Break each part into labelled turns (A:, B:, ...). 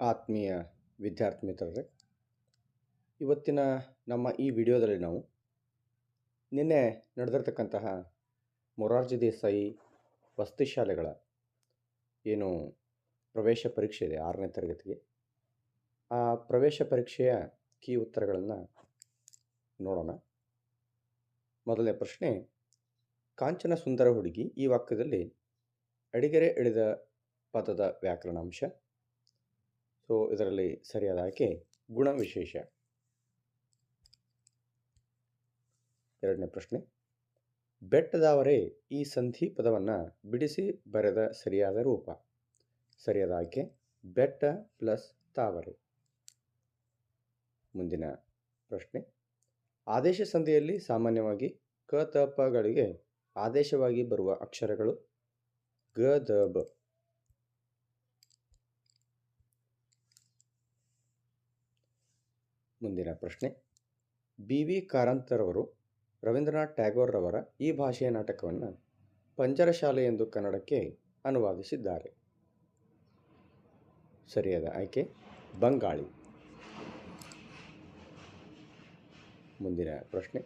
A: ಆತ್ಮೀಯ ವಿದ್ಯಾರ್ಥಿ ಮಿತ್ರರೇ, ಇವತ್ತಿನ ನಮ್ಮ ಈ ವಿಡಿಯೋದಲ್ಲಿ ನಾವು ನಿನ್ನೆ ನಡೆದಿರ್ತಕ್ಕಂತಹ ಮೊರಾರ್ಜಿ ದೇಸಾಯಿ ವಸತಿ ಶಾಲೆಗಳ ಏನು ಪ್ರವೇಶ ಪರೀಕ್ಷೆ ಇದೆ 6ನೇ ತರಗತಿಗೆ, ಆ ಪ್ರವೇಶ ಪರೀಕ್ಷೆಯ ಕೀ ಉತ್ತರಗಳನ್ನು ನೋಡೋಣ. ಮೊದಲನೇ ಪ್ರಶ್ನೆ, ಕಾಂಚನ ಸುಂದರ ಹುಡುಗಿ ಈ ವಾಕ್ಯದಲ್ಲಿ ಅಡಿಗೆರೆ ಎಳೆದ ಪದದ ವ್ಯಾಕರಣಾಂಶ. ಸೊ ಇದರಲ್ಲಿ ಸರಿಯಾದ ಆಯ್ಕೆ ಗುಣವಿಶೇಷ. ಎರಡನೇ ಪ್ರಶ್ನೆ, ಬೆಟ್ಟದಾವರೆ ಈ ಸಂಧಿ ಪದವನ್ನು ಬಿಡಿಸಿ ಬರೆದ ಸರಿಯಾದ ರೂಪ. ಸರಿಯಾದ ಆಯ್ಕೆ ಬೆಟ್ಟ ಪ್ಲಸ್ ತಾವರೆ. ಮುಂದಿನ ಪ್ರಶ್ನೆ, ಆದೇಶ ಸಂಧಿಯಲ್ಲಿ ಸಾಮಾನ್ಯವಾಗಿ ಕ ತ ಪಗಳಿಗೆ ಆದೇಶವಾಗಿ ಬರುವ ಅಕ್ಷರಗಳು ಗ ದ ಬ. ಮುಂದಿನ ಪ್ರಶ್ನೆ, ಬಿ ವಿ ಕಾರಂತರವರು ರವೀಂದ್ರನಾಥ್ ಟ್ಯಾಗೋರ್ ರವರ ಈ ಭಾಷೆಯ ನಾಟಕವನ್ನು ಪಂಜರಶಾಲೆ ಎಂದು ಕನ್ನಡಕ್ಕೆ ಅನುವಾದಿಸಿದ್ದಾರೆ. ಸರಿಯಾದ ಆಯ್ಕೆ ಬಂಗಾಳಿ. ಮುಂದಿನ ಪ್ರಶ್ನೆ,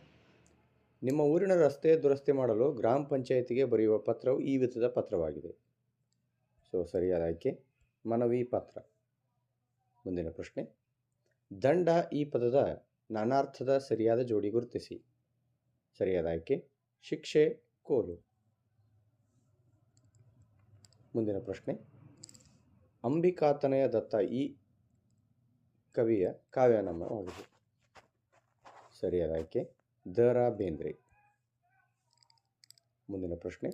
A: ನಿಮ್ಮ ಊರಿನ ರಸ್ತೆ ದುರಸ್ತಿ ಮಾಡಲು ಗ್ರಾಮ ಪಂಚಾಯಿತಿಗೆ ಬರೆಯುವ ಪತ್ರವು ಈ ವಿಧದ ಪತ್ರವಾಗಿದೆ. ಸೊ ಸರಿಯಾದ ಆಯ್ಕೆ ಮನವಿ ಪತ್ರ. ಮುಂದಿನ ಪ್ರಶ್ನೆ, ದಂಡ ಈ ಪದದ ನಾನಾರ್ಥದ ಸರಿಯಾದ ಜೋಡಿ ಗುರುತಿಸಿ. ಸರಿಯಾದ ಆಯ್ಕೆ ಶಿಕ್ಷೆ ಕೋಲು. ಮುಂದಿನ ಪ್ರಶ್ನೆ, ಅಂಬಿಕಾತನಯ ದತ್ತ ಈ ಕವಿಯ ಕಾವ್ಯನಾಮವಾಗಿದೆ. ಸರಿಯಾದ ಆಯ್ಕೆ ದ ರಾ ಬೇಂದ್ರೆ. ಮುಂದಿನ ಪ್ರಶ್ನೆ,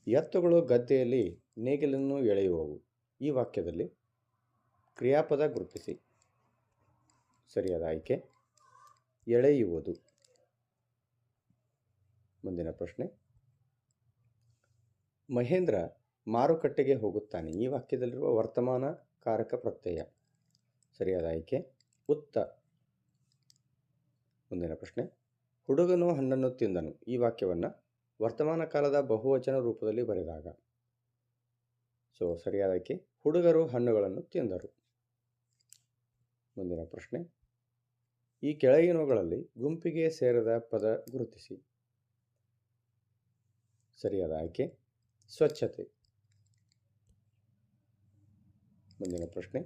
A: ಎತ್ತುಗಳು ಗದ್ದೆಯಲ್ಲಿ ನೇಗಿಲನ್ನು ಎಳೆಯುವವು ಈ ವಾಕ್ಯದಲ್ಲಿ ಕ್ರಿಯಾಪದ ಗುರುತಿಸಿ. ಸರಿಯಾದ ಆಯ್ಕೆ ಎಳೆಯುವುದು. ಮುಂದಿನ ಪ್ರಶ್ನೆ, ಮಹೇಂದ್ರ ಮಾರುಕಟ್ಟೆಗೆ ಹೋಗುತ್ತಾನೆ ಈ ವಾಕ್ಯದಲ್ಲಿರುವ ವರ್ತಮಾನ ಕಾರಕ ಪ್ರತ್ಯಯ. ಸರಿಯಾದ ಆಯ್ಕೆ ಉತ್ತ. ಮುಂದಿನ ಪ್ರಶ್ನೆ, ಹುಡುಗನು ಹಣ್ಣನ್ನು ತಿಂದನು ಈ ವಾಕ್ಯವನ್ನು ವರ್ತಮಾನ ಕಾಲದ ಬಹುವಚನ ರೂಪದಲ್ಲಿ ಬರೆದಾಗ. ಸೊ ಸರಿಯಾದ ಆಯ್ಕೆ ಹುಡುಗರು ಹಣ್ಣುಗಳನ್ನು ತಿಂದರು. ಮುಂದಿನ ಪ್ರಶ್ನೆ, ಈ ಕೆಳಗಿನವುಗಳಲ್ಲಿ ಗುಂಪಿಗೆ ಸೇರದ ಪದ ಗುರುತಿಸಿ. ಸರಿಯಾದ ಆಯ್ಕೆ ಸ್ವಚ್ಛತೆ. ಮುಂದಿನ ಪ್ರಶ್ನೆ,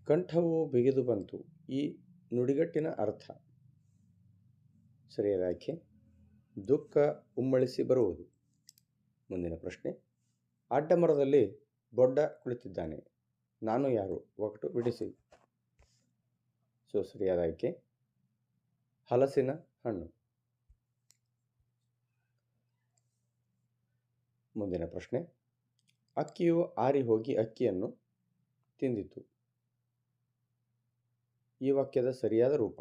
A: ಕಂಠವು ಬಿಗಿದು ಬಂತು ಈ ನುಡಿಗಟ್ಟಿನ ಅರ್ಥ. ಸರಿಯಾದ ಆಯ್ಕೆ ದುಃಖ ಉಮ್ಮಳಿಸಿ ಬರುವುದು. ಮುಂದಿನ ಪ್ರಶ್ನೆ, ಅಡ್ಡಮರದಲ್ಲಿ ಬೊಡ್ಡ ಕುಳಿತಿದ್ದಾನೆ ನಾನು ಯಾರು ಒಗಟು ಬಿಡಿಸಿ. ಸೊ ಸರಿಯಾದ ಆಯ್ಕೆ ಹಲಸಿನ ಹಣ್ಣು. ಮುಂದಿನ ಪ್ರಶ್ನೆ, ಅಕ್ಕಿಯು ಆರಿ ಹೋಗಿ ಅಕ್ಕಿಯನ್ನು ತಿಂದಿತು ಈ ವಾಕ್ಯದ ಸರಿಯಾದ ರೂಪ.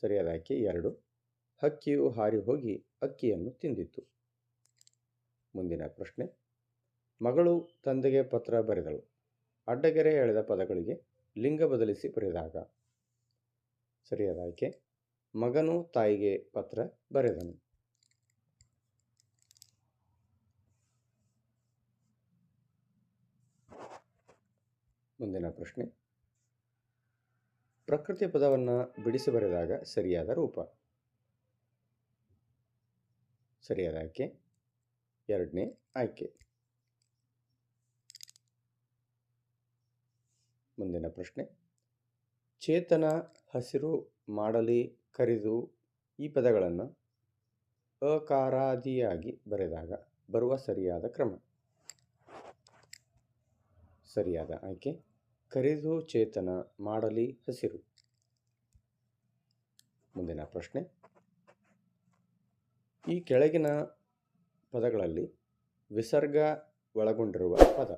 A: ಸರಿಯಾದ ಆಯ್ಕೆ 2, ಹಕ್ಕಿಯು ಹಾರಿ ಹೋಗಿ ಅಕ್ಕಿಯನ್ನು ತಿಂದಿತು. ಮುಂದಿನ ಪ್ರಶ್ನೆ, ಮಗಳು ತಂದೆಗೆ ಪತ್ರ ಬರೆದಳು ಅಡ್ಡಗೆರೆ ಎಳೆದ ಪದಗಳಿಗೆ ಲಿಂಗ ಬದಲಿಸಿ ಬರೆದಾಗ. ಸರಿಯಾದ ಆಯ್ಕೆ ಮಗನು ತಾಯಿಗೆ ಪತ್ರ ಬರೆದನು. ಮುಂದಿನ ಪ್ರಶ್ನೆ, ಪ್ರಕೃತಿ ಪದವನ್ನು ಬಿಡಿಸಿ ಬರೆದಾಗ ಸರಿಯಾದ ರೂಪ. ಸರಿಯಾದ ಆಯ್ಕೆ 2ನೇ ಆಯ್ಕೆ. ಮುಂದಿನ ಪ್ರಶ್ನೆ, ಚೇತನ, ಹಸಿರು, ಮಾಡಲಿ, ಕರಿದು ಈ ಪದಗಳನ್ನು ಅಕಾರಾದಿಯಾಗಿ ಬರೆದಾಗ ಬರುವ ಸರಿಯಾದ ಕ್ರಮ. ಸರಿಯಾದ ಆಯ್ಕೆ ಕರಿದು ಚೇತನ, ಮಾಡಲಿ ಹಸಿರು. ಮುಂದಿನ ಪ್ರಶ್ನೆ, ಈ ಕೆಳಗಿನ ಪದಗಳಲ್ಲಿ ವಿಸರ್ಗ ಒಳಗೊಂಡಿರುವ ಪದ.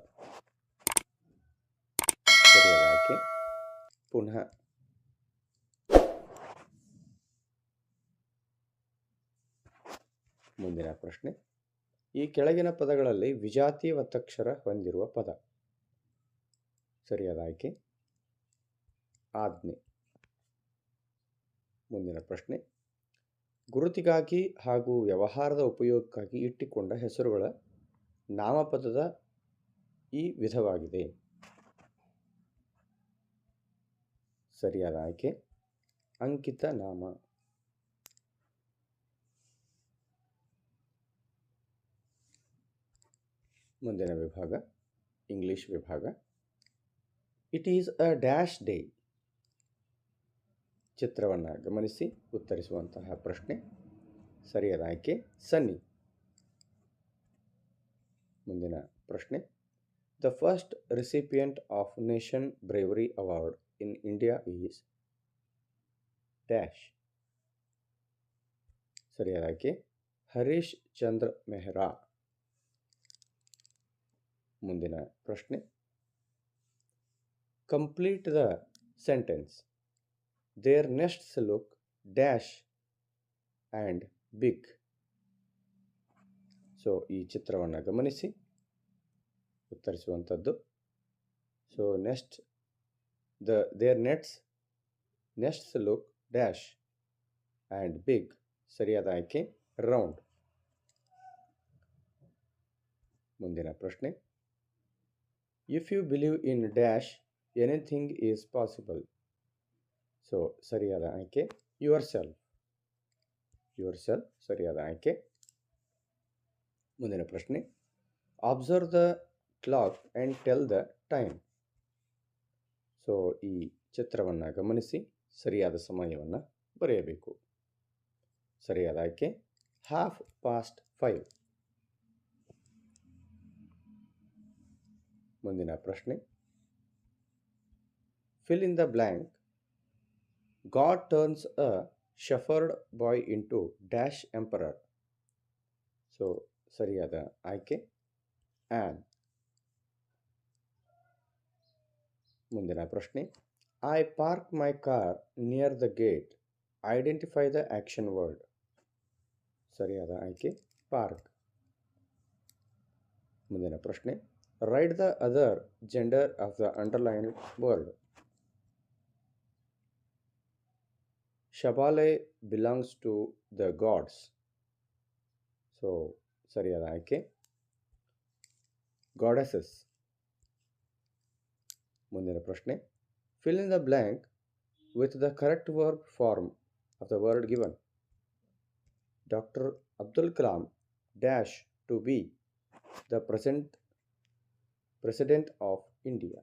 A: ಸರಿಯಾದ ಆಯ್ಕೆ ಪುನಃ. ಮುಂದಿನ ಪ್ರಶ್ನೆ, ಈ ಕೆಳಗಿನ ಪದಗಳಲ್ಲಿ ವಿಜಾತಿ ಒತ್ತಕ್ಷರ ಹೊಂದಿರುವ ಪದ. ಸರಿಯಾದ ಆಯ್ಕೆ ಆಜ್ಞೆ. ಮುಂದಿನ ಪ್ರಶ್ನೆ, ಗುರುತಿಗಾಗಿ ಹಾಗೂ ವ್ಯವಹಾರದ ಉಪಯೋಗಕ್ಕಾಗಿ ಇಟ್ಟುಕೊಂಡ ಹೆಸರುಗಳ ನಾಮಪದದ ಈ ವಿಧವಾಗಿದೆ. ಸರಿಯಾದ ಆಯ್ಕೆ ಅಂಕಿತ ನಾಮ. ಮುಂದಿನ ವಿಭಾಗ ಇಂಗ್ಲಿಷ್ ವಿಭಾಗ. It is a dash day. ಚಿತ್ರವನ್ನು ಗಮನಿಸಿ ಉತ್ತರಿಸುವಂತಹ ಪ್ರಶ್ನೆ. ಸರಿಯಾದ ಆಯ್ಕೆ ಸನ್ನಿ. ಮುಂದಿನ ಪ್ರಶ್ನೆ. The first recipient of nation bravery award in India is dash. ಸರಿಯಾದ ಆಯ್ಕೆ ಹರೀಶ್ ಚಂದ್ರ ಮೆಹ್ರಾ. ಮುಂದಿನ ಪ್ರಶ್ನೆ. Complete the sentence. There nests look dash and big. So ಈ ಚಿತ್ರವನ್ನು ಗಮನಿಸಿ ಉತ್ತರಿಸುವಂಥದ್ದು. So there nests look dash and big. ಸರಿಯಾದ ಆಯ್ಕೆ ರೌಂಡ್. ಮುಂದಿನ ಪ್ರಶ್ನೆ. If you believe in dash anything is possible. So ಸರಿಯಾದ ಆಯ್ಕೆ ಯುವರ್ ಸೆಲ್ಫ್. ಸರಿಯಾದ ಆಯ್ಕೆ. ಮುಂದಿನ ಪ್ರಶ್ನೆ. Observe the clock and tell the time. So ಈ ಚಿತ್ರವನ್ನು ಗಮನಿಸಿ ಸರಿಯಾದ ಸಮಯವನ್ನು ಬರೆಯಬೇಕು. ಸರಿಯಾದ ಆಯ್ಕೆ 5:30. ಮುಂದಿನ ಪ್ರಶ್ನೆ. Fill in the blank. God turns a shepherd boy into dash emperor. So ಸರಿಯಾದ ಆಯ್ಕೆ ಆ್ಯನ್. ಮುಂದಿನ ಪ್ರಶ್ನೆ. I park my car near the gate. Identify the action word. ಸರಿಯಾದ ಆಯ್ಕೆ ಪಾರ್ಕ್. ಮುಂದಿನ ಪ್ರಶ್ನೆ. Write the other gender of the underlined word. ಶಬಾಲೆ belongs to the gods. So ಸರಿಯಾದ ಆಯ್ಕೆ ಗಾಡೆಸಸ್. ಮುಂದಿನ ಪ್ರಶ್ನೆ. Fill in the blank with the correct verb form of the word given. Doctor Abdul Kalam dash to be the president of India.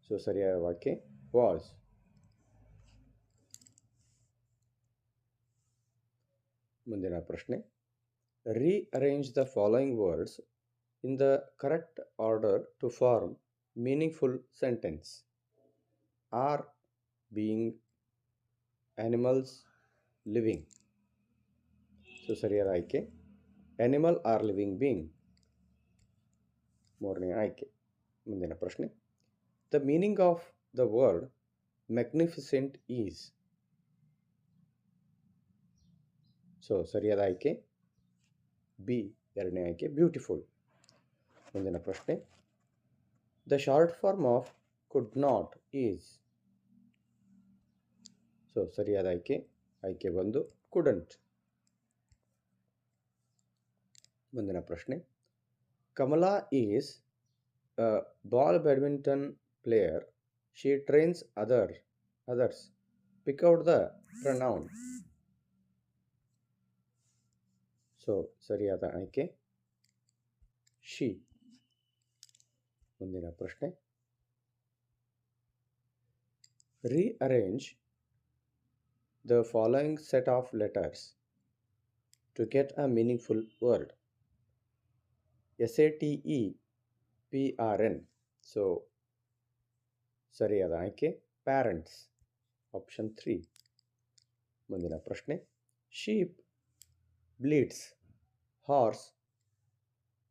A: So ಸರಿಯಾದ ವಾಕ್ಯ was. ಮುಂದಿನ ಪ್ರಶ್ನೆ. Rearrange the following words in the correct order to form meaningful sentence. Are, being, animals, living. So ಸರಿಯಾದ ಆಯ್ಕೆ animal are living being. ಮೂರನೇ ಆಯ್ಕೆ. ಮುಂದಿನ ಪ್ರಶ್ನೆ. The meaning of the word magnificent is. So ಸರಿಯಾದ ಆಯ್ಕೆ ಬಿ, ಎರಡನೇ ಆಯ್ಕೆ ಬ್ಯೂಟಿಫುಲ್. ಮುಂದಿನ ಪ್ರಶ್ನೆ. The short form of could not is. So ಸರಿಯಾದ ಆಯ್ಕೆ ಒಂದು ಕುಡಂಟ್. ಮುಂದಿನ ಪ್ರಶ್ನೆ. Kamala is a ball badminton player. She trains others. Pick out the pronoun. So ಸರಿಯಾದ ಆಯ್ಕೆ ಶಿ. ಮುಂದಿನ ಪ್ರಶ್ನೆ. Rearrange the following set of letters to get a meaningful word. SATEPRN. So ಸರಿಯಾದ ಆಯ್ಕೆ ಪ್ಯಾರೆಂಟ್ಸ್, ಆಪ್ಷನ್ 3. ಮುಂದಿನ ಪ್ರಶ್ನೆ. Sheep bleats horse,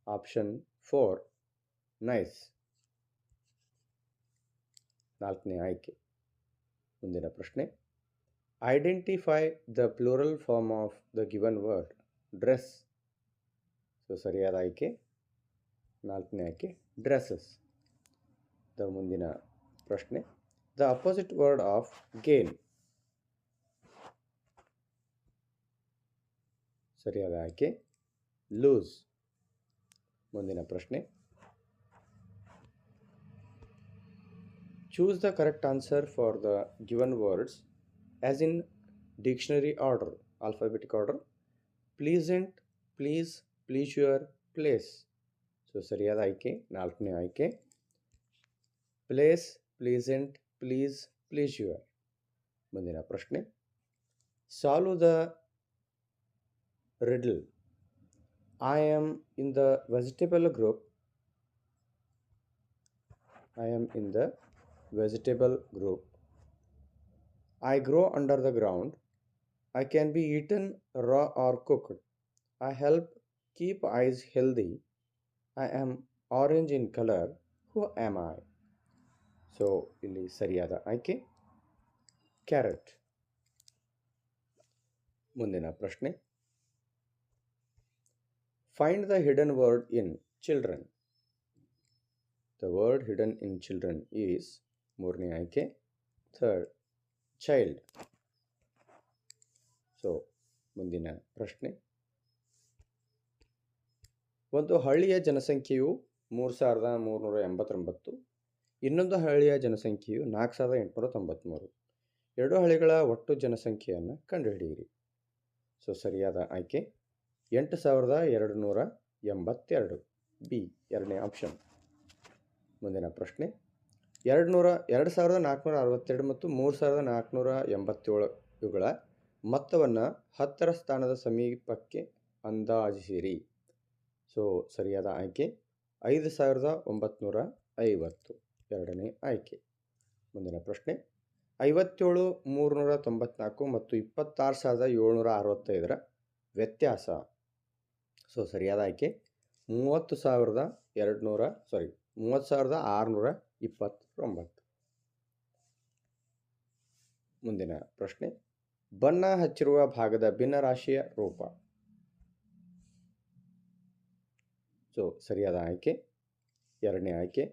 A: option 4 neighs. ನಾಲ್ಕನೇ ಆಯ್ಕೆ. ಮುಂದಿನ ಪ್ರಶ್ನೆ. Identify the plural form of the given word dress. So ಸರಿಯಾದ ಆಯ್ಕೆ ನಾಲ್ಕನೇ ಆಯ್ಕೆ ಡ್ರೆಸ್ಸಸ್. ಮುಂದಿನ ಪ್ರಶ್ನೆ. The opposite word of gain. ಸರಿಯಾದ ಆಯ್ಕೆ ಲೂಸ್. ಮುಂದಿನ ಪ್ರಶ್ನೆ. Choose the correct answer for the given words as in dictionary order, alphabetic order. Pleasant, please, pleasure, place. So ಸರಿಯಾದ ಆಯ್ಕೆ ನಾಲ್ಕನೇ ಆಯ್ಕೆ ಪ್ಲೇಸ್, ಪ್ಲೀಸೆಂಟ್, ಪ್ಲೀಸ್, ಪ್ಲೀಶ್ಯೂರ್. ಮುಂದಿನ ಪ್ರಶ್ನೆ, solve the riddle. I am in the vegetable group. I am in the vegetable group. I grow under the ground. I can be eaten raw or cooked. I help keep eyes healthy. I am orange in color. Who am I? So ಇಲ್ಲಿ ಸರಿಯಾದ ಆಯ್ಕೆ carrot. ಮುಂದಿನ ಪ್ರಶ್ನೆ, find the hidden word in children. The word hidden in children is, ಮೂರನೇ ಆಯ್ಕೆ third, child. So ಮುಂದಿನ ಪ್ರಶ್ನೆ, ಒಂದು ಹಳ್ಳಿಯ ಜನಸಂಖ್ಯೆಯು 3389, ಇನ್ನೊಂದು ಹಳ್ಳಿಯ ಜನಸಂಖ್ಯೆಯು 4893. ಎರಡು ಹಳ್ಳಿಗಳ ಒಟ್ಟು ಜನಸಂಖ್ಯೆಯನ್ನು ಕಂಡುಹಿಡಿಯಿರಿ. ಸೊ ಸರಿಯಾದ ಆಯ್ಕೆ 8282, ಬಿ, ಎರಡನೇ ಆಪ್ಷನ್. ಮುಂದಿನ ಪ್ರಶ್ನೆ, 2462 ಮತ್ತು 3487 ಇವುಗಳ ಮೊತ್ತವನ್ನು 10ರ ಸ್ಥಾನದ ಸಮೀಪಕ್ಕೆ ಅಂದಾಜಿಸಿರಿ. ಸೊ ಸರಿಯಾದ ಆಯ್ಕೆ 5950, ಎರಡನೇ ಆಯ್ಕೆ. ಮುಂದಿನ ಪ್ರಶ್ನೆ, 57394 ಮತ್ತು 26765ರ ವ್ಯತ್ಯಾಸ. ಸೊ ಸರಿಯಾದ ಆಯ್ಕೆ 30629. ಮುಂದಿನ ಪ್ರಶ್ನೆ, ಬಣ್ಣ ಹಚ್ಚಿರುವ ಭಾಗದ ಭಿನ್ನರಾಶಿಯ ರೂಪ. ಸೊ ಸರಿಯಾದ ಆಯ್ಕೆ ಎರಡನೇ ಆಯ್ಕೆ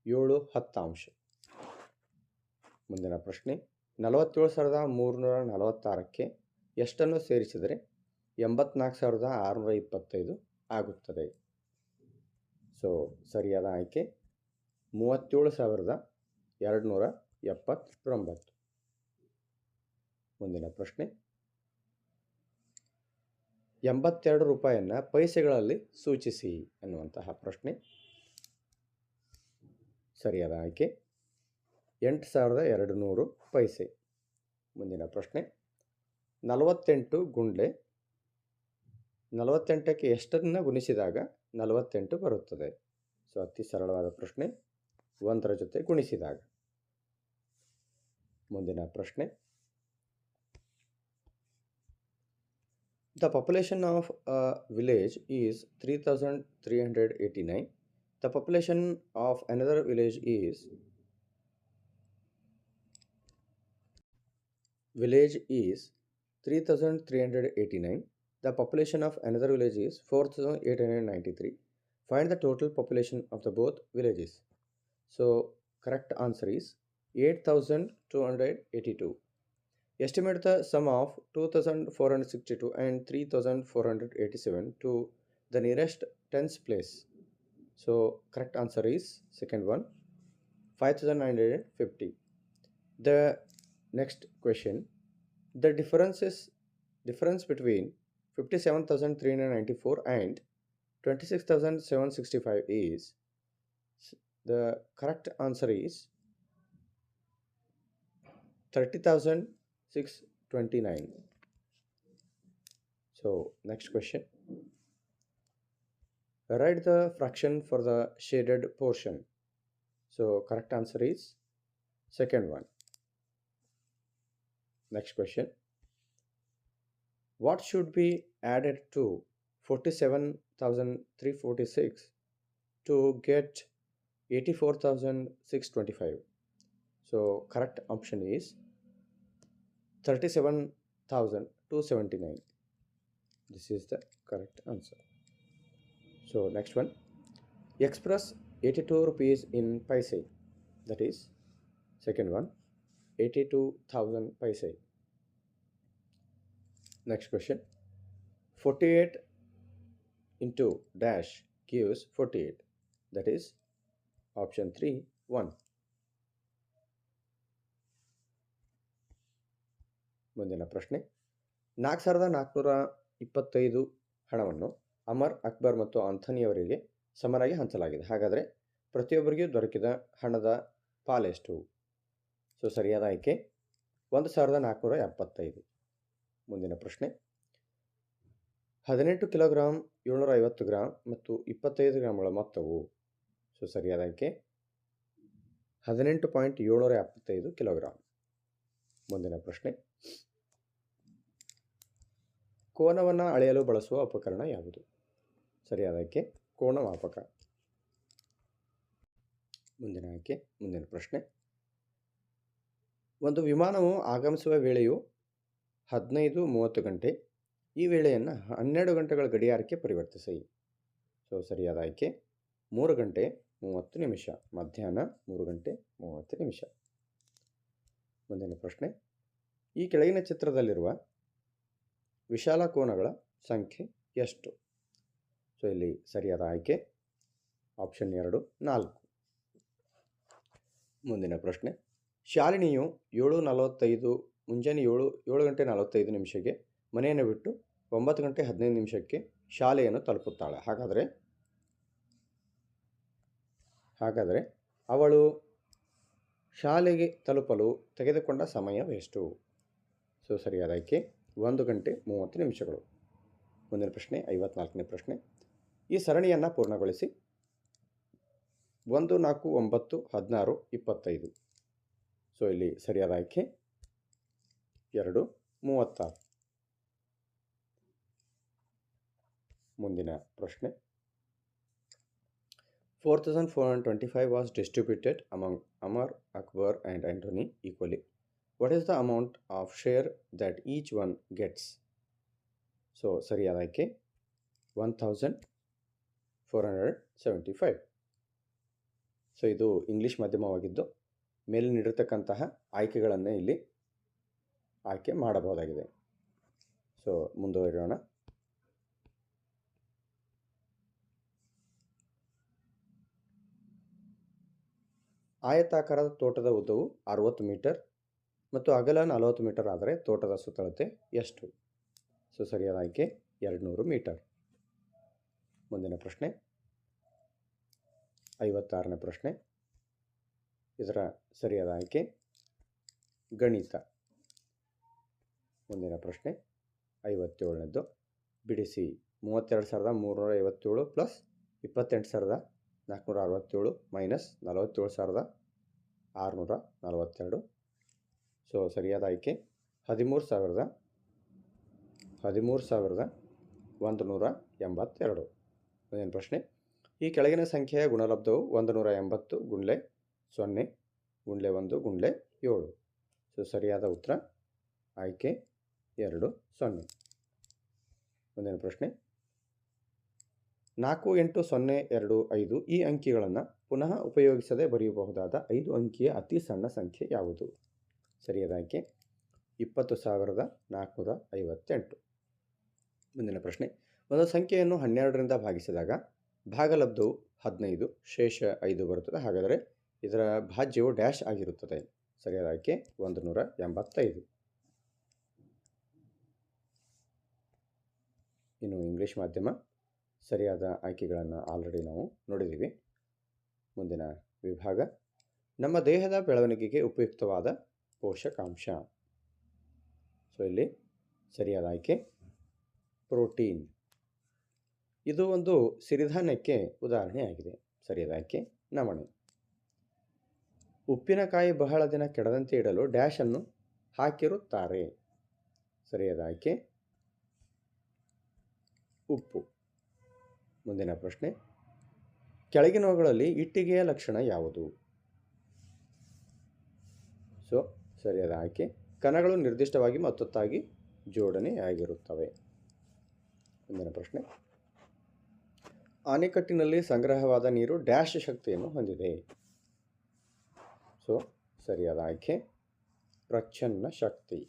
A: 7/10. ಮುಂದಿನ ಪ್ರಶ್ನೆ, 47346ಕ್ಕೆ ಎಷ್ಟನ್ನು ಸೇರಿಸಿದರೆ 84625 ಆಗುತ್ತದೆ? ಸೊ ಸರಿಯಾದ ಆಯ್ಕೆ 37279. ಮುಂದಿನ ಪ್ರಶ್ನೆ, 82 ರೂಪಾಯಿಯನ್ನು ಪೈಸೆಗಳಲ್ಲಿ ಸೂಚಿಸಿ ಅನ್ನುವಂತಹ ಪ್ರಶ್ನೆ. ಸರಿಯಾದ ಆಯ್ಕೆ 8200 ಪೈಸೆ. ಮುಂದಿನ ಪ್ರಶ್ನೆ, 48 ಗುಂಡ್ಲೆ 48ಕ್ಕೆ ಎಷ್ಟನ್ನು ಗುಣಿಸಿದಾಗ 48 ಬರುತ್ತದೆ? ಸೊ ಅತಿ ಸರಳವಾದ ಪ್ರಶ್ನೆ, 1ರ ಜೊತೆ ಗುಣಿಸಿದಾಗ. ಮುಂದಿನ ಪ್ರಶ್ನೆ, the population of a village is 3389. The population of another village is 3389. The population of another village is 4893. Find the total population of the both villages. So correct answer is 8282. Estimate the sum of 2462 and 3487 to the nearest tens place. So correct answer is second one, 5950. The next question, the difference between 57,394 and 26,765 is, the correct answer is 30,629. So next question, write the fraction for the shaded portion. So correct answer is second one. Next question, what should be added to 47,346 to get 84,625? So correct option is 37,279. This is the correct answer. So next one, express 82 rupees in paise. That is second one, 82,000 paise. Next question, 48 into dash gives 48. That is option 3, 1. ಮುಂದಿನ ಪ್ರಶ್ನೆ, 4425 ಹಣವನ್ನು ಅಮರ್, ಅಕ್ಬರ್ ಮತ್ತು ಆಂಥೋನಿಯವರಿಗೆ ಸಮನಾಗಿ ಹಂಚಲಾಗಿದೆ. ಹಾಗಾದರೆ ಪ್ರತಿಯೊಬ್ಬರಿಗೂ ದೊರಕಿದ ಹಣದ ಪಾಲೆಷ್ಟು? So ಸರಿಯಾದ ಆಯ್ಕೆ 1475. ಮುಂದಿನ ಪ್ರಶ್ನೆ, 18 ಕಿಲೋಗ್ರಾಂ, 750 ಗ್ರಾಂ ಮತ್ತು 25 ಗ್ರಾಂಗಳ ಮೊತ್ತವು? ಸೊ ಸರಿಯಾದ ಆಯ್ಕೆ 18.775 ಕಿಲೋಗ್ರಾಂ. ಮುಂದಿನ ಪ್ರಶ್ನೆ, ಕೋನವನ್ನು ಅಳೆಯಲು ಬಳಸುವ ಉಪಕರಣ ಯಾವುದು? ಸರಿಯಾದ ಆಯ್ಕೆ ಕೋನಮಾಪಕ. ಮುಂದಿನ ಪ್ರಶ್ನೆ, ಒಂದು ವಿಮಾನವು ಆಗಮಿಸುವ ವೇಳೆಯು 15:30 ಗಂಟೆ. ಈ ವೇಳೆಯನ್ನು 12 ಗಂಟೆಗಳ ಗಡಿಯಾರಕ್ಕೆ ಪರಿವರ್ತಿಸಿ. ಸೊ ಸರಿಯಾದ ಆಯ್ಕೆ 3 ಗಂಟೆ 30 ನಿಮಿಷ, ಮಧ್ಯಾಹ್ನ 3 ಗಂಟೆ 30 ನಿಮಿಷ. ಮುಂದಿನ ಪ್ರಶ್ನೆ, ಈ ಕೆಳಗಿನ ಚಿತ್ರದಲ್ಲಿರುವ ವಿಶಾಲ ಕೋನಗಳ ಸಂಖ್ಯೆ ಎಷ್ಟು? ಸೊ ಇಲ್ಲಿ ಸರಿಯಾದ ಆಯ್ಕೆ ಆಪ್ಷನ್ 2, 4. ಮುಂದಿನ ಪ್ರಶ್ನೆ, ಶಾಲಿನಿಯು 7:45 ಮುಂಜಾನೆ 7 ಗಂಟೆ 45 ನಿಮಿಷಕ್ಕೆ ಮನೆಯನ್ನು ಬಿಟ್ಟು 9 ಗಂಟೆ 15 ನಿಮಿಷಕ್ಕೆ ಶಾಲೆಯನ್ನು ತಲುಪುತ್ತಾಳೆ. ಹಾಗಾದರೆ ಅವಳು ಶಾಲೆಗೆ ತಲುಪಲು ತೆಗೆದುಕೊಂಡ ಸಮಯವೆಷ್ಟು? ಸೊ ಸರಿಯಾದ ಆಯ್ಕೆ 1 ಗಂಟೆ 30 ನಿಮಿಷಗಳು. ಮುಂದಿನ ಪ್ರಶ್ನೆ, 54ನೇ ಪ್ರಶ್ನೆ, ಈ ಸರಣಿಯನ್ನು ಪೂರ್ಣಗೊಳಿಸಿ. 1, 4, 9, 16, 25. ಸೊ ಇಲ್ಲಿ ಸರಿಯಾದ ಆಯ್ಕೆ 2, 36. ಮುಂದಿನ ಪ್ರಶ್ನೆ, 4425 was distributed among Amar, Akbar and Anthony equally. What is the amount of share that each one gets? So ಸರಿಯಾದ ಆಯ್ಕೆ 1475. ಸೊ ಇದು ಇಂಗ್ಲೀಷ್ ಮಾಧ್ಯಮವಾಗಿದ್ದು ಮೇಲೆ ನೀಡಿರ್ತಕ್ಕಂತಹ ಆಯ್ಕೆಗಳನ್ನು ಇಲ್ಲಿ ಆಯ್ಕೆ ಮಾಡಬಹುದಾಗಿದೆ. ಸೊ ಮುಂದುವರಿಯೋಣ. ಆಯತಾಕಾರದ ತೋಟದ ಉದ್ದವು 60 ಮೀಟರ್ ಮತ್ತು ಅಗಲ 40 ಮೀಟರ್ ಆದರೆ ತೋಟದ ಸುತ್ತಳತೆ ಎಷ್ಟು? ಸೊ ಸರಿಯಾದ ಆಯ್ಕೆ 200 ಮೀಟರ್. ಮುಂದಿನ ಪ್ರಶ್ನೆ, 56ನೇ ಪ್ರಶ್ನೆ, ಇದರ ಸರಿಯಾದ ಆಯ್ಕೆ ಗಣಿತ. ಮುಂದಿನ ಪ್ರಶ್ನೆ, 57ನೇದ್ದು, ಬಿಡಿಸಿ 32,357 ಪ್ಲಸ್ 28,467 ಮೈನಸ್ 47,642. ಸೊ ಸರಿಯಾದ ಆಯ್ಕೆ 13,182. ಮುಂದಿನ ಪ್ರಶ್ನೆ, ಈ ಕೆಳಗಿನ ಸಂಖ್ಯೆಯ ಗುಣಲಬ್ಧವು 180 ಗುಣ್ಲೆ 0 ಗುಣ್ಲೆ 1 ಗುಣ್ಲೆ 7. ಸೊ ಸರಿಯಾದ ಉತ್ತರ ಆಯ್ಕೆ 2, 0. ಮುಂದಿನ ಪ್ರಶ್ನೆ, 48025 ಈ ಅಂಕಿಗಳನ್ನು ಪುನಃ ಉಪಯೋಗಿಸದೆ ಬರೆಯಬಹುದಾದ 5 ಅಂಕಿಯ ಅತಿ ಸಣ್ಣ ಸಂಖ್ಯೆ ಯಾವುದು? ಸರಿಯಾದ ಆಯ್ಕೆ 20,458. ಮುಂದಿನ ಪ್ರಶ್ನೆ, ಒಂದು ಸಂಖ್ಯೆಯನ್ನು 12ರಿಂದ ಭಾಗಿಸಿದಾಗ ಭಾಗಲಬ್ಧವು 15, ಶೇಷ 5 ಬರುತ್ತದೆ. ಹಾಗಾದರೆ ಇದರ ಭಾಜ್ಯವು ಡ್ಯಾಶ್ ಆಗಿರುತ್ತದೆ. ಸರಿಯಾದ ಆಯ್ಕೆ 185. ಇನ್ನು ಇಂಗ್ಲೀಷ್ ಮಾಧ್ಯಮ ಸರಿಯಾದ ಆಯ್ಕೆಗಳನ್ನು ಆಲ್ರೆಡಿ ನಾವು ನೋಡಿದ್ದೀವಿ. ಮುಂದಿನ ವಿಭಾಗ, ನಮ್ಮ ದೇಹದ ಬೆಳವಣಿಗೆಗೆ ಉಪಯುಕ್ತವಾದ ಪೋಷಕಾಂಶ. ಸೊ ಇಲ್ಲಿ ಸರಿಯಾದ ಆಯ್ಕೆ ಪ್ರೋಟೀನ್. ಇದು ಒಂದು ಸಿರಿಧಾನ್ಯಕ್ಕೆ ಉದಾಹರಣೆಯಾಗಿದೆ. ಸರಿಯಾದ ಆಯ್ಕೆ ನವಣೆ. ಉಪ್ಪಿನಕಾಯಿ ಬಹಳ ದಿನ ಕೆಡದಂತೆ ಇಡಲು ಡ್ಯಾಶ್ ಅನ್ನು ಹಾಕಿರುತ್ತಾರೆ. ಸರಿಯಾದ ಆಯ್ಕೆ ಉಪ್ಪು. ಮುಂದಿನ ಪ್ರಶ್ನೆ, ಕೆಳಗಿನವುಗಳಲ್ಲಿ ಇಟ್ಟಿಗೆಯ ಲಕ್ಷಣ ಯಾವುದು? ಸೊ ಸರಿಯಾದ ಆಯ್ಕೆ ಕಣಗಳು ನಿರ್ದಿಷ್ಟವಾಗಿ ಮತ್ತೊತ್ತಾಗಿ ಜೋಡಣೆಯಾಗಿರುತ್ತವೆ. ಮುಂದಿನ ಪ್ರಶ್ನೆ, ಅಣೆಕಟ್ಟಿನಲ್ಲಿ ಸಂಗ್ರಹವಾದ ನೀರು ಡ್ಯಾಶ್ ಶಕ್ತಿಯನ್ನು ಹೊಂದಿದೆ. ಸೊ ಸರಿಯಾದ ಆಯ್ಕೆ ಪ್ರಚ್ಛನ್ನ ಶಕ್ತಿ.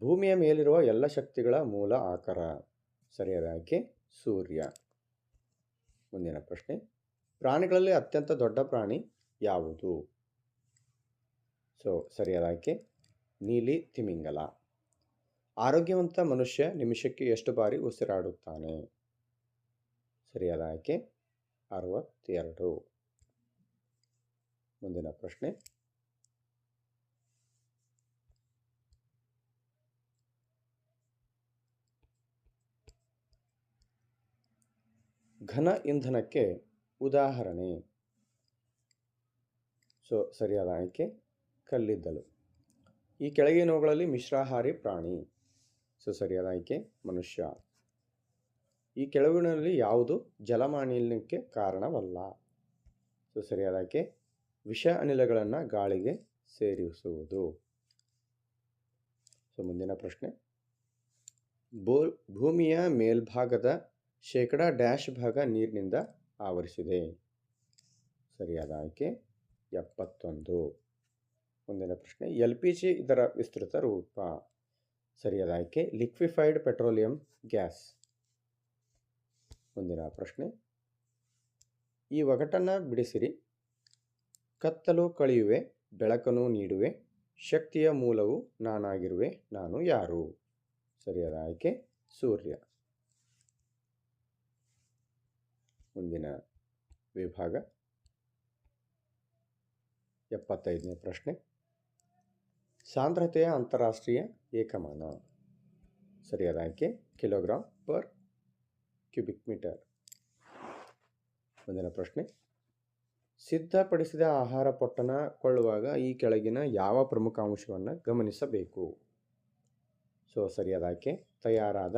A: ಭೂಮಿಯ ಮೇಲಿರುವ ಎಲ್ಲ ಶಕ್ತಿಗಳ ಮೂಲ ಆಕಾರ. ಸರಿಯಾದ ಆಯ್ಕೆ ಸೂರ್ಯ. ಮುಂದಿನ ಪ್ರಶ್ನೆ, ಪ್ರಾಣಿಗಳಲ್ಲಿ ಅತ್ಯಂತ ದೊಡ್ಡ ಪ್ರಾಣಿ ಯಾವುದು? ಸೊ ಸರಿಯಾದ ಆಯ್ಕೆ ನೀಲಿ ತಿಮಿಂಗಲ. ಆರೋಗ್ಯವಂತ ಮನುಷ್ಯ ನಿಮಿಷಕ್ಕೆ ಎಷ್ಟು ಬಾರಿ ಉಸಿರಾಡುತ್ತಾನೆ? ಸರಿಯಾದ ಆಯ್ಕೆ 62. ಮುಂದಿನ ಪ್ರಶ್ನೆ. ಘನ ಇಂಧನಕ್ಕೆ ಉದಾಹರಣೆ? ಸರಿಯಾದ ಆಯ್ಕೆ ಕಲ್ಲಿದ್ದಲು. ಈ ಕೆಳಗಿನವುಗಳಲ್ಲಿ ಮಿಶ್ರಾಹಾರಿ ಪ್ರಾಣಿ? ಸರಿಯಾದ ಆಯ್ಕೆ ಮನುಷ್ಯ. ಈ ಕೆಳಗಿನಲ್ಲಿ ಯಾವುದು ಜಲಮಾಲಿನ್ಯಕ್ಕೆ ಕಾರಣವಲ್ಲ? ಸರಿಯಾದ ಆಯ್ಕೆ ವಿಷ ಅನಿಲಗಳನ್ನು ಗಾಳಿಗೆ ಸೇರಿಸುವುದು. ಮುಂದಿನ ಪ್ರಶ್ನೆ. ಭೂಮಿಯ ಮೇಲ್ಭಾಗದ ಶೇಕಡ ಡ್ಯಾಶ್ ಭಾಗ ನೀರಿನಿಂದ ಆವರಿಸಿದೆ? ಸರಿಯಾದ ಆಯ್ಕೆ 71. ಮುಂದಿನ ಪ್ರಶ್ನೆ. LPG ಇದರ ವಿಸ್ತೃತ ರೂಪ? ಸರಿಯಾದ ಆಯ್ಕೆ ಲಿಕ್ವಿಫೈಡ್ ಪೆಟ್ರೋಲಿಯಂ ಗ್ಯಾಸ್. ಮುಂದಿನ ಪ್ರಶ್ನೆ. ಈ ಒಗಟನ್ನು ಬಿಡಿಸಿರಿ. ಕತ್ತಲು ಕಳೆಯುವೆ, ಬೆಳಕನ್ನು ನೀಡುವೆ, ಶಕ್ತಿಯ ಮೂಲವು ನಾನಾಗಿರುವೆ, ನಾನು ಯಾರು? ಸರಿಯಾದ ಆಯ್ಕೆ ಸೂರ್ಯ. ಮುಂದಿನ ವಿಭಾಗ 75ನೇ ಪ್ರಶ್ನೆ. ಸಾಂದ್ರತೆಯ ಅಂತಾರಾಷ್ಟ್ರೀಯ ಏಕಮಾನ? ಸರಿಯಾದ ಆಯ್ಕೆ ಕಿಲೋಗ್ರಾಂ ಪರ್ ಕ್ಯೂಬಿಕ್ ಮೀಟರ್. ಮುಂದಿನ ಪ್ರಶ್ನೆ. ಸಿದ್ಧಪಡಿಸಿದ ಆಹಾರ ಪೊಟ್ಟಣ ಕೊಳ್ಳುವಾಗ ಈ ಕೆಳಗಿನ ಯಾವ ಪ್ರಮುಖ ಅಂಶವನ್ನು ಗಮನಿಸಬೇಕು? ಸರಿಯಾದ ಆಯ್ಕೆ ತಯಾರಾದ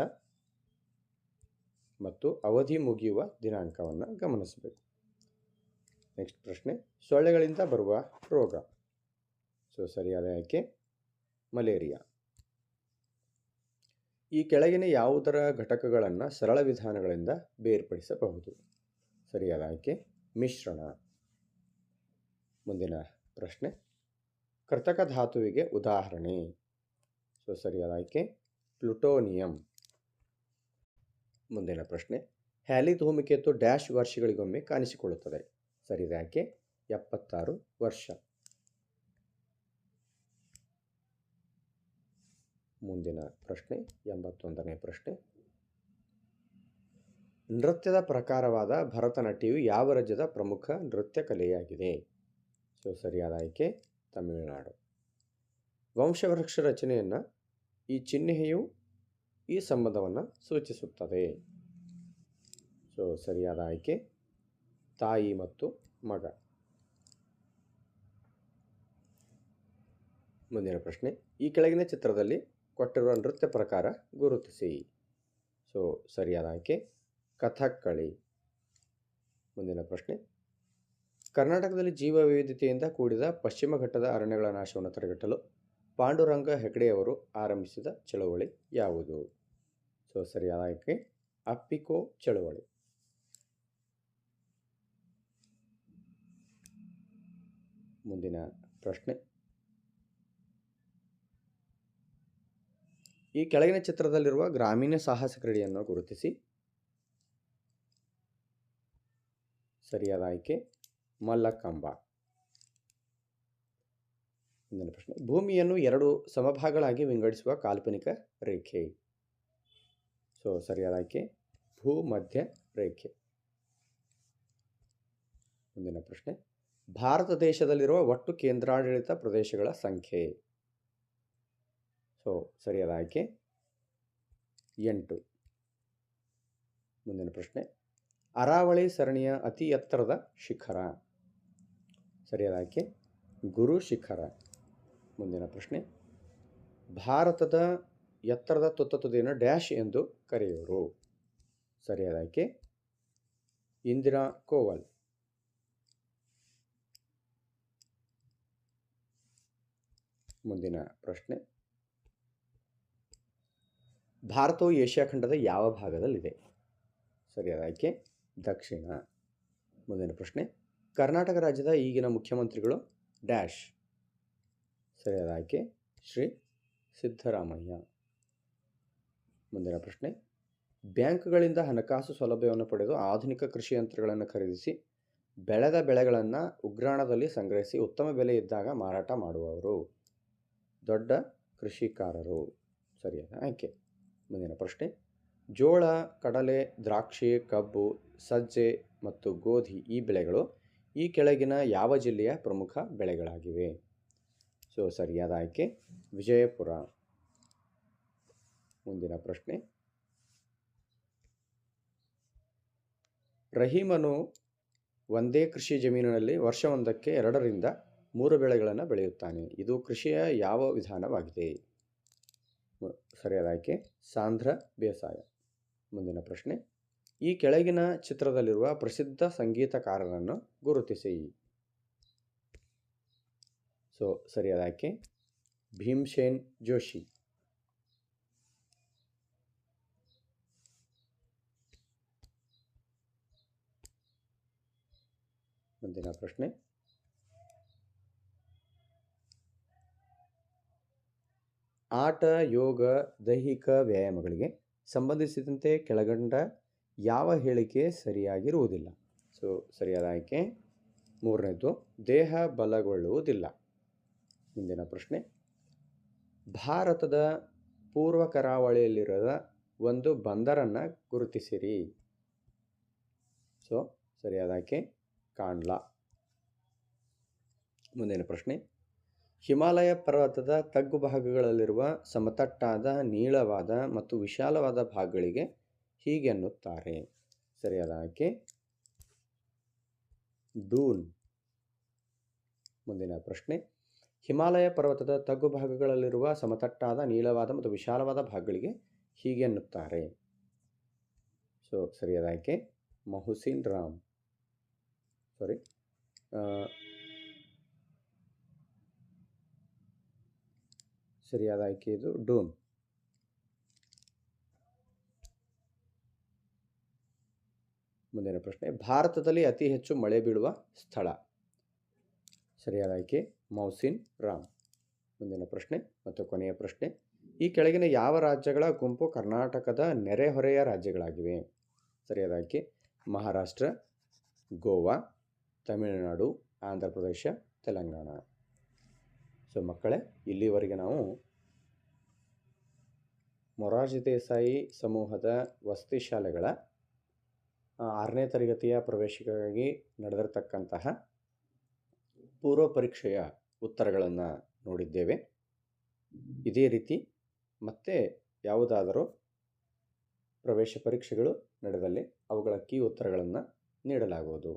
A: ಮತ್ತು ಅವಧಿ ಮುಗಿಯುವ ದಿನಾಂಕವನ್ನು ಗಮನಿಸಬೇಕು. ನೆಕ್ಸ್ಟ್ ಪ್ರಶ್ನೆ. ಸೊಳ್ಳೆಗಳಿಂದ ಬರುವ ರೋಗ? ಸರಿಯಾದ ಆಯ್ಕೆ ಮಲೇರಿಯಾ. ಈ ಕೆಳಗಿನ ಯಾವುದರ ಘಟಕಗಳನ್ನು ಸರಳ ವಿಧಾನಗಳಿಂದ ಬೇರ್ಪಡಿಸಬಹುದು? ಸರಿಯಾದ ಆಯ್ಕೆ ಮಿಶ್ರಣ. ಮುಂದಿನ ಪ್ರಶ್ನೆ. ಕೃತಕ ಧಾತುವಿಗೆ ಉದಾಹರಣೆ? ಸರಿಯಾದ ಆಯ್ಕೆ ಪ್ಲುಟೋನಿಯಂ. ಮುಂದಿನ ಪ್ರಶ್ನೆ. ಹ್ಯಾಲಿ ಧೂಮಕೇತು ಡ್ಯಾಶ್ ವರ್ಷಗಳಿಗೊಮ್ಮೆ ಕಾಣಿಸಿಕೊಳ್ಳುತ್ತದೆ? ಸರಿಯಾದ ಆಯ್ಕೆ 76 ವರ್ಷ. ಮುಂದಿನ ಪ್ರಶ್ನೆ 81ನೇ ಪ್ರಶ್ನೆ. ನೃತ್ಯದ ಪ್ರಕಾರವಾದ ಭರತನಾಟ್ಯವು ಯಾವ ರಾಜ್ಯದ ಪ್ರಮುಖ ನೃತ್ಯ ಕಲೆಯಾಗಿದೆ? ಸರಿಯಾದ ಆಯ್ಕೆ ತಮಿಳುನಾಡು. ವಂಶವೃಕ್ಷ ರಚನೆಯನ್ನು ಈ ಚಿಹ್ನೆಯು ಈ ಸಂಬಂಧವನ್ನು ಸೂಚಿಸುತ್ತದೆ? ಸರಿಯಾದ ಆಯ್ಕೆ ತಾಯಿ ಮತ್ತು ಮಗ. ಮುಂದಿನ ಪ್ರಶ್ನೆ. ಈ ಕೆಳಗಿನ ಚಿತ್ರದಲ್ಲಿ ಕೊಟ್ಟಿರುವ ನೃತ್ಯ ಪ್ರಕಾರ ಗುರುತಿಸಿ? ಸರಿಯಾದ ಆಯ್ಕೆ ಕಥಕ್ಕಳಿ. ಮುಂದಿನ ಪ್ರಶ್ನೆ. ಕರ್ನಾಟಕದಲ್ಲಿ ಜೀವ ವೈವಿಧ್ಯತೆಯಿಂದ ಕೂಡಿದ ಪಶ್ಚಿಮ ಘಟ್ಟದ ಅರಣ್ಯಗಳ ನಾಶವನ್ನು ತಡೆಗಟ್ಟಲು ಪಾಂಡುರಂಗ ಹೆಗಡೆಯವರು ಆರಂಭಿಸಿದ ಚಳವಳಿ ಯಾವುದು? ಸರಿಯಾದ ಆಯ್ಕೆ ಅಪ್ಪಿಕೋ ಚಳವಳಿ. ಮುಂದಿನ ಪ್ರಶ್ನೆ. ಈ ಕೆಳಗಿನ ಚಿತ್ರದಲ್ಲಿರುವ ಗ್ರಾಮೀಣ ಸಾಹಸ ಕ್ರೀಡೆಯನ್ನು ಗುರುತಿಸಿ? ಸರಿಯಾದ ಆಯ್ಕೆ ಮಲ್ಲಕಂಬ. ಮುಂದಿನ ಪ್ರಶ್ನೆ. ಭೂಮಿಯನ್ನು 2 ಸಮಭಾಗಗಳಾಗಿ ವಿಂಗಡಿಸುವ ಕಾಲ್ಪನಿಕ ರೇಖೆ? ಸರಿಯಾದ ಆಯ್ಕೆ ಭೂಮಧ್ಯ ರೇಖೆ. ಮುಂದಿನ ಪ್ರಶ್ನೆ. ಭಾರತ ದೇಶದಲ್ಲಿರುವ ಒಟ್ಟು ಕೇಂದ್ರಾಡಳಿತ ಪ್ರದೇಶಗಳ ಸಂಖ್ಯೆ? ಸರಿಯಾದ ಆಯ್ಕೆ 8. ಮುಂದಿನ ಪ್ರಶ್ನೆ. ಅರಾವಳಿ ಸರಣಿಯ ಅತಿ ಎತ್ತರದ ಶಿಖರ? ಸರಿಯಾದ ಆಯ್ಕೆ ಗುರು ಶಿಖರ. ಮುಂದಿನ ಪ್ರಶ್ನೆ. ಭಾರತದ ಎತ್ತರದ ತುತ್ತತುದಿಯನ್ನು ಡ್ಯಾಶ್ ಎಂದು ಕರೆಯುವರು? ಸರಿಯಾದ ಆಯ್ಕೆ ಇಂದಿರಾ ಕೋವಲ್. ಮುಂದಿನ ಪ್ರಶ್ನೆ. ಭಾರತವು ಏಷ್ಯಾ ಖಂಡದ ಯಾವ ಭಾಗದಲ್ಲಿದೆ? ಸರಿಯಾದ ಆಯ್ಕೆ ದಕ್ಷಿಣ. ಮುಂದಿನ ಪ್ರಶ್ನೆ. ಕರ್ನಾಟಕ ರಾಜ್ಯದ ಈಗಿನ ಮುಖ್ಯಮಂತ್ರಿಗಳು ಡ್ಯಾಶ್? ಸರಿಯಾದ ಆಯ್ಕೆ ಶ್ರೀ ಸಿದ್ದರಾಮಯ್ಯ. ಮುಂದಿನ ಪ್ರಶ್ನೆ. ಬ್ಯಾಂಕ್ಗಳಿಂದ ಹಣಕಾಸು ಸೌಲಭ್ಯವನ್ನು ಪಡೆದು ಆಧುನಿಕ ಕೃಷಿ ಯಂತ್ರಗಳನ್ನು ಖರೀದಿಸಿ ಬೆಳೆದ ಬೆಳೆಗಳನ್ನು ಉಗ್ರಾಣದಲ್ಲಿ ಸಂಗ್ರಹಿಸಿ ಉತ್ತಮ ಬೆಲೆ ಇದ್ದಾಗ ಮಾರಾಟ ಮಾಡುವವರು? ದೊಡ್ಡ ಕೃಷಿಕಾರರು. ಸರಿಯಾದ ಆಯ್ಕೆ. ಮುಂದಿನ ಪ್ರಶ್ನೆ, ಜೋಳ, ಕಡಲೆ, ದ್ರಾಕ್ಷಿ, ಕಬ್ಬು, ಸಜ್ಜೆ ಮತ್ತು ಗೋಧಿ ಈ ಬೆಳೆಗಳು ಈ ಕೆಳಗಿನ ಯಾವ ಜಿಲ್ಲೆಯ ಪ್ರಮುಖ ಬೆಳೆಗಳಾಗಿವೆ? ಸೊ ಸರಿಯಾದ ಆಯ್ಕೆ ವಿಜಯಪುರ. ಮುಂದಿನ ಪ್ರಶ್ನೆ, ರಹೀಮನು ಒಂದೇ ಕೃಷಿ ಜಮೀನಿನಲ್ಲಿ ವರ್ಷವೊಂದಕ್ಕೆ 2 ರಿಂದ 3 ಬೆಳೆಗಳನ್ನು ಬೆಳೆಯುತ್ತಾನೆ. ಇದು ಕೃಷಿಯ ಯಾವ ವಿಧಾನವಾಗಿದೆ? ಸರಿಯಾದ ಆಯ್ಕೆ ಸಾಂಧ್ರ ಬೇಸಾಯ. ಮುಂದಿನ ಪ್ರಶ್ನೆ, ಈ ಕೆಳಗಿನ ಚಿತ್ರದಲ್ಲಿರುವ ಪ್ರಸಿದ್ಧ ಸಂಗೀತಕಾರರನ್ನು ಗುರುತಿಸಿ. ಸೊ ಸರಿಯಾದ ಆಯ್ಕೆ ಭೀಮ್ಸೇನ್ ಜೋಶಿ. ಮುಂದಿನ ಪ್ರಶ್ನೆ, ಆಟ, ಯೋಗ, ದೈಹಿಕ ವ್ಯಾಯಾಮಗಳಿಗೆ ಸಂಬಂಧಿಸಿದಂತೆ ಕೆಳಗಂಡ ಯಾವ ಹೇಳಿಕೆ ಸರಿಯಾಗಿರುವುದಿಲ್ಲ? ಸೊ ಸರಿಯಾದ ಆಯ್ಕೆ 3ನೇದು ದೇಹ ಬಲಗೊಳ್ಳುವುದಿಲ್ಲ. ಮುಂದಿನ ಪ್ರಶ್ನೆ, ಭಾರತದ ಪೂರ್ವ ಕರಾವಳಿಯಲ್ಲಿರುವ ಒಂದು ಬಂದರನ್ನು ಗುರುತಿಸಿರಿ. ಸೊ ಸರಿಯಾದ ಆಯ್ಕೆ ಕಾಂಡ್ಲಾ. ಮುಂದಿನ ಪ್ರಶ್ನೆ, ಹಿಮಾಲಯ ಪರ್ವತದ ತಗ್ಗು ಭಾಗಗಳಲ್ಲಿರುವ ಸಮತಟ್ಟಾದ, ನೀಳವಾದ ಮತ್ತು ವಿಶಾಲವಾದ ಭಾಗಗಳಿಗೆ ಹೀಗೆ ಅನ್ನುತ್ತಾರೆ. ಸರಿಯಾದ ಆಯ್ಕೆ ಡೂನ್. ಮುಂದಿನ ಪ್ರಶ್ನೆ, ಹಿಮಾಲಯ ಪರ್ವತದ ತಗ್ಗು ಭಾಗಗಳಲ್ಲಿರುವ ಸಮತಟ್ಟಾದ, ನೀಳವಾದ ಮತ್ತು ವಿಶಾಲವಾದ ಭಾಗಗಳಿಗೆ ಹೀಗೆ ಅನ್ನುತ್ತಾರೆ. ಸೊ ಸರಿಯಾದ ಆಯ್ಕೆ ಮಹುಸಿನ್ ರಾಮ್. ಸರಿಯಾದ ಆಯ್ಕೆ ಇದು ಡೂನ್. ಮುಂದಿನ ಪ್ರಶ್ನೆ, ಭಾರತದಲ್ಲಿ ಅತಿ ಹೆಚ್ಚು ಮಳೆ ಬೀಳುವ ಸ್ಥಳ? ಸರಿಯಾದ ಆಯ್ಕೆ ಮೌಸಿನ್ ರಾಮ್. ಮುಂದಿನ ಪ್ರಶ್ನೆ ಮತ್ತು ಕೊನೆಯ ಪ್ರಶ್ನೆ, ಈ ಕೆಳಗಿನ ಯಾವ ರಾಜ್ಯಗಳ ಗುಂಪು ಕರ್ನಾಟಕದ ನೆರೆಹೊರೆಯ ರಾಜ್ಯಗಳಾಗಿವೆ? ಸರಿಯಾದ ಆಯ್ಕೆ ಮಹಾರಾಷ್ಟ್ರ, ಗೋವಾ, ತಮಿಳುನಾಡು, ಆಂಧ್ರ ಪ್ರದೇಶ, ತೆಲಂಗಾಣ. ಸೊ ಮಕ್ಕಳೇ, ಇಲ್ಲಿವರೆಗೆ ನಾವು ಮೊರಾರ್ಜಿ ದೇಸಾಯಿ ಸಮೂಹದ ವಸತಿ ಶಾಲೆಗಳ 6ನೇ ತರಗತಿಯ ಪ್ರವೇಶಿಕೆಗಾಗಿ ನಡೆದಿರ್ತಕ್ಕಂತಹ ಪೂರ್ವ ಪರೀಕ್ಷೆಯ ಉತ್ತರಗಳನ್ನು ನೋಡಿದ್ದೇವೆ. ಇದೇ ರೀತಿ ಮತ್ತೆ ಯಾವುದಾದರೂ ಪ್ರವೇಶ ಪರೀಕ್ಷೆಗಳು ನಡೆದಲ್ಲಿ ಅವುಗಳ ಕೀ ಉತ್ತರಗಳನ್ನು ನೀಡಲಾಗುವುದು.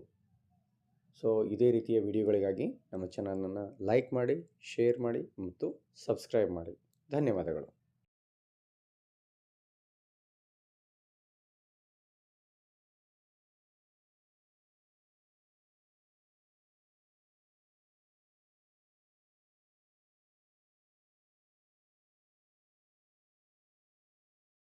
A: ಸೊ ಇದೇ ರೀತಿಯ ವಿಡಿಯೋಗಳಿಗಾಗಿ ನಮ್ಮ ಚಾನಲನ್ನು ಲೈಕ್ ಮಾಡಿ, ಶೇರ್ ಮಾಡಿ ಮತ್ತು ಸಬ್ಸ್ಕ್ರೈಬ್ ಮಾಡಿ. ಧನ್ಯವಾದಗಳು.